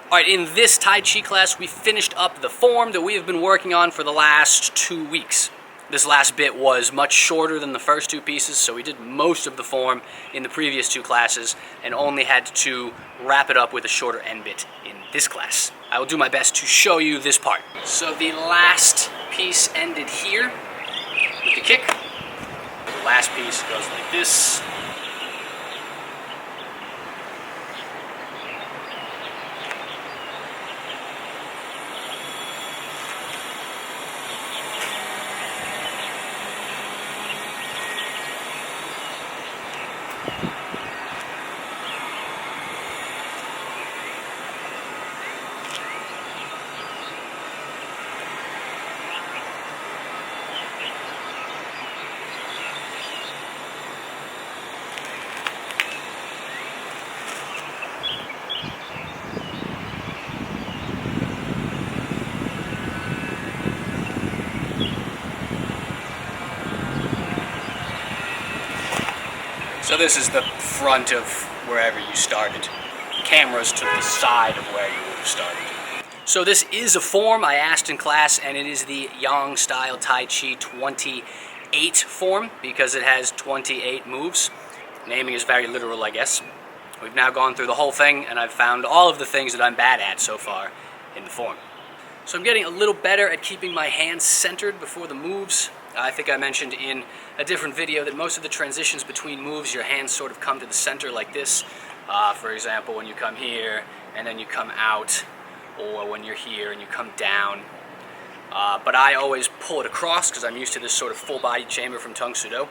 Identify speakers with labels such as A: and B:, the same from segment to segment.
A: Alright, in this Tai Chi class, we finished up the form that we have been working on for the last 2 weeks. This last bit was much shorter than the first 2 pieces, so we did most of the form in the previous 2 classes and only had to wrap it up with a shorter end bit in this class. I will do my best to show you this part. So the last piece ended here with the kick. The last piece goes like this. So this is the front of wherever you started. Cameras to the side of where you would have started. So this is a form I asked in class, and it is the Yang style Tai Chi 28 form because it has 28 moves. Naming is very literal, I guess. We've now gone through the whole thing, and I've found all of the things that I'm bad at so far in the form. So I'm getting a little better at keeping my hands centered before the moves. I think I mentioned in a different video that most of the transitions between moves, your hands sort of come to the center like this. For example, when you come here and then you come out, or when you're here and you come down. But I always pull it across because I'm used to this sort of full body chamber from Tang Soo Do.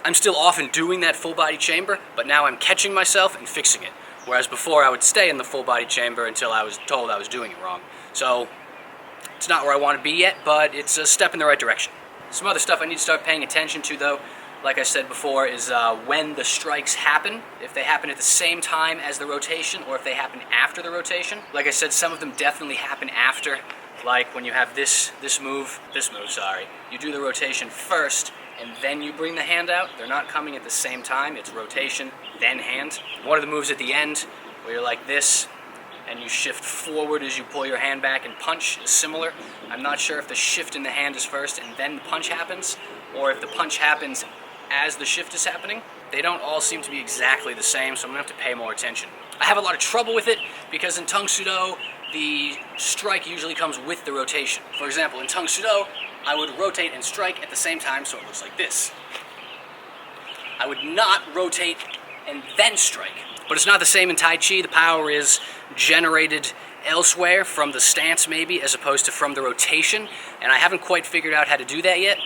A: I'm still often doing that full body chamber, but now I'm catching myself and fixing it. Whereas before I would stay in the full body chamber until I was told I was doing it wrong. So it's not where I want to be yet, but it's a step in the right direction. Some other stuff I need to start paying attention to, though, like I said before, is when the strikes happen. If they happen at the same time as the rotation, or if they happen after the rotation. Like I said, some of them definitely happen after. Like when you have this move, you do the rotation first, and then you bring the hand out. They're not coming at the same time. It's rotation, then hand. One of the moves at the end, where you're like this, and you shift forward as you pull your hand back and punch is similar. I'm not sure if the shift in the hand is first and then the punch happens, or if the punch happens as the shift is happening. They don't all seem to be exactly the same, so I'm gonna have to pay more attention. I have a lot of trouble with it because in Tang Soo Do, the strike usually comes with the rotation. For example, in Tang Soo Do, I would rotate and strike at the same time, so it looks like this. I would not rotate and then strike. But it's not the same in Tai Chi. The power is generated elsewhere from the stance maybe, as opposed to from the rotation. And I haven't quite figured out how to do that yet.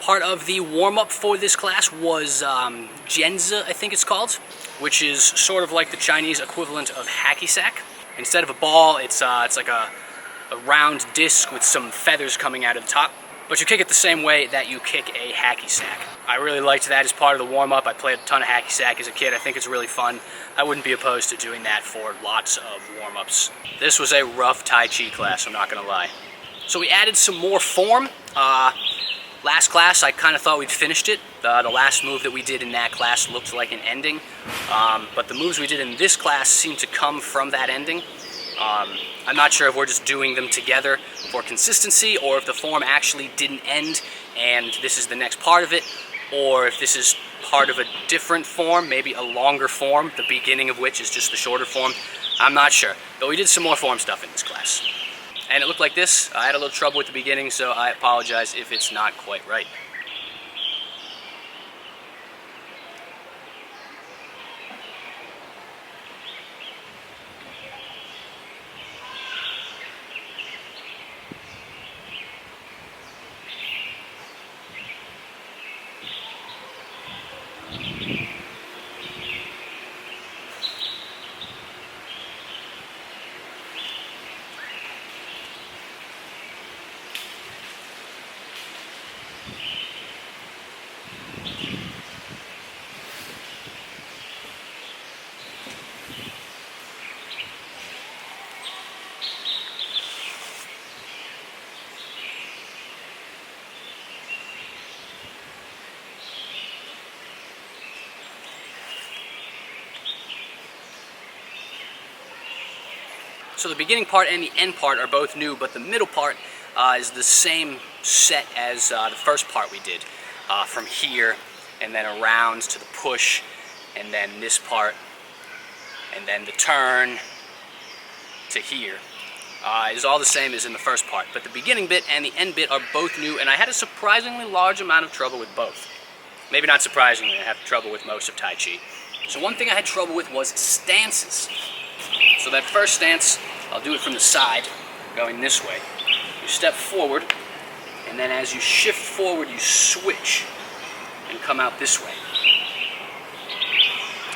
A: Part of the warm-up for this class was Jianzi, I think it's called, which is sort of like the Chinese equivalent of hacky sack. Instead of a ball, it's like a round disc with some feathers coming out of the top. But you kick it the same way that you kick a hacky sack. I really liked that as part of the warm-up. I played a ton of hacky sack as a kid. I think it's really fun. I wouldn't be opposed to doing that for lots of warm-ups. This was a rough Tai Chi class, I'm not gonna lie. So we added some more form. Last class, I kind of thought we'd finished it. The last move that we did in that class looked like an ending. But the moves we did in this class seem to come from that ending. I'm not sure if we're just doing them together for consistency, or if the form actually didn't end and this is the next part of it, or if this is part of a different form, maybe a longer form, the beginning of which is just the shorter form. I'm not sure, but we did some more form stuff in this class. And it looked like this. I had a little trouble with the beginning, so I apologize if it's not quite right. So the beginning part and the end part are both new, but the middle part is the same set as the first part we did. From here, and then around to the push, and then this part, and then the turn to here. Is all the same as in the first part. But the beginning bit and the end bit are both new, and I had a surprisingly large amount of trouble with both. Maybe not surprisingly, I have trouble with most of Tai Chi. So one thing I had trouble with was stances. So that first stance, I'll do it from the side, going this way. You step forward, and then as you shift forward, you switch and come out this way.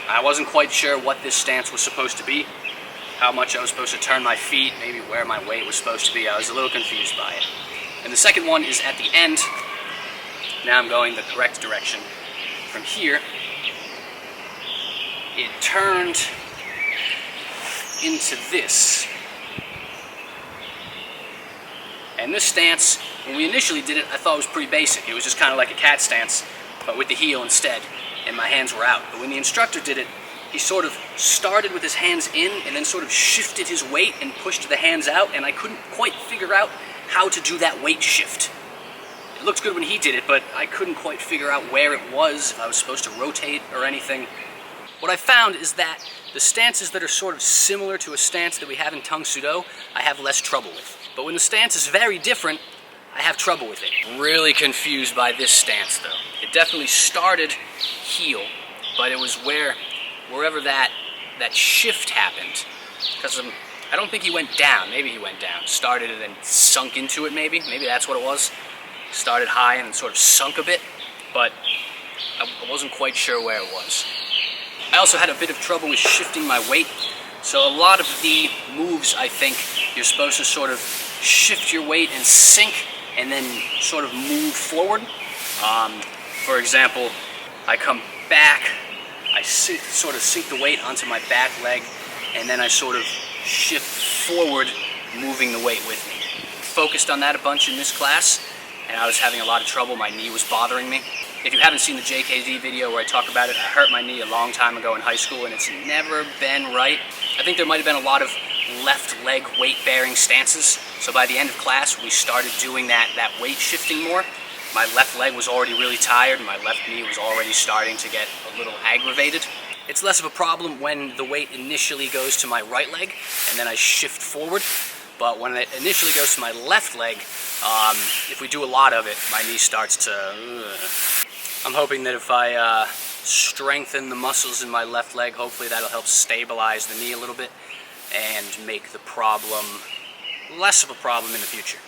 A: I wasn't quite sure what this stance was supposed to be, how much I was supposed to turn my feet, maybe where my weight was supposed to be. I was a little confused by it. And the second one is at the end. Now I'm going the correct direction. From here, it turned into this. And this stance, when we initially did it, I thought it was pretty basic. It was just kind of like a cat stance, but with the heel instead, and my hands were out. But when the instructor did it, he sort of started with his hands in and then sort of shifted his weight and pushed the hands out, and I couldn't quite figure out how to do that weight shift. It looked good when he did it, but I couldn't quite figure out where it was, if I was supposed to rotate or anything. What I found is that the stances that are sort of similar to a stance that we have in Tang Soo Do, I have less trouble with. But when the stance is very different, I have trouble with it. Really confused by this stance though. It definitely started heel, but it was wherever that shift happened. Because I don't think he went down. Maybe he went down. Started and then sunk into it maybe. Maybe that's what it was. Started high and then sort of sunk a bit, but I wasn't quite sure where it was. I also had a bit of trouble with shifting my weight. So a lot of the moves, I think, you're supposed to sort of shift your weight and sink and then sort of move forward. For example, I come back, I sort of sink the weight onto my back leg, and then I sort of shift forward, moving the weight with me. Focused on that a bunch in this class, and I was having a lot of trouble. My knee was bothering me. If you haven't seen the JKD video where I talk about it, I hurt my knee a long time ago in high school, and it's never been right. I think there might have been a lot of left leg weight-bearing stances, so by the end of class, we started doing that weight shifting more. My left leg was already really tired, and my left knee was already starting to get a little aggravated. It's less of a problem when the weight initially goes to my right leg, and then I shift forward. But when it initially goes to my left leg, if we do a lot of it, my knee starts to... I'm hoping that if I strengthen the muscles in my left leg, hopefully that'll help stabilize the knee a little bit and make the problem less of a problem in the future.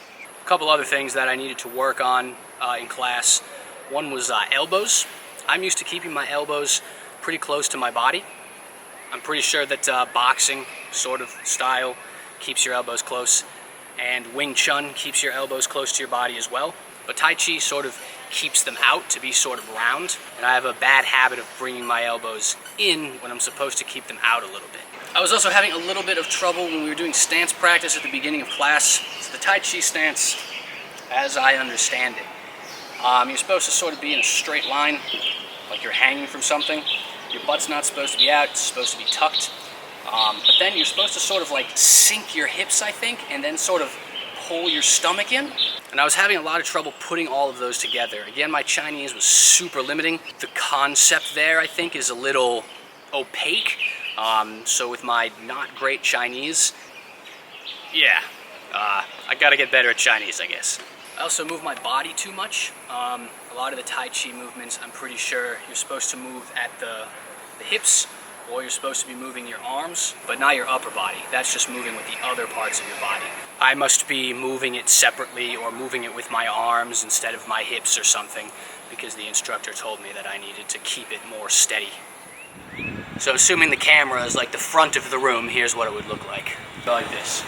A: A couple other things that I needed to work on in class. One was elbows. I'm used to keeping my elbows pretty close to my body. I'm pretty sure that boxing sort of style keeps your elbows close, and Wing Chun keeps your elbows close to your body as well. But Tai Chi sort of keeps them out to be sort of round, and I have a bad habit of bringing my elbows in when I'm supposed to keep them out a little bit. I was also having a little bit of trouble when we were doing stance practice at the beginning of class. It's the Tai Chi stance, as I understand it. You're supposed to sort of be in a straight line, like you're hanging from something. Your butt's not supposed to be out, it's supposed to be tucked. But then you're supposed to sort of like sink your hips, I think, and then sort of pull your stomach in. And I was having a lot of trouble putting all of those together. Again, my Chinese was super limiting. The concept there, I think, is a little opaque. So with my not great Chinese, yeah, I gotta get better at Chinese, I guess. I also move my body too much. A lot of the Tai Chi movements, I'm pretty sure you're supposed to move at the hips, or you're supposed to be moving your arms, but not your upper body. That's just moving with the other parts of your body. I must be moving it separately or moving it with my arms instead of my hips or something, because the instructor told me that I needed to keep it more steady. So assuming the camera is like the front of the room, here's what it would look like. Like this.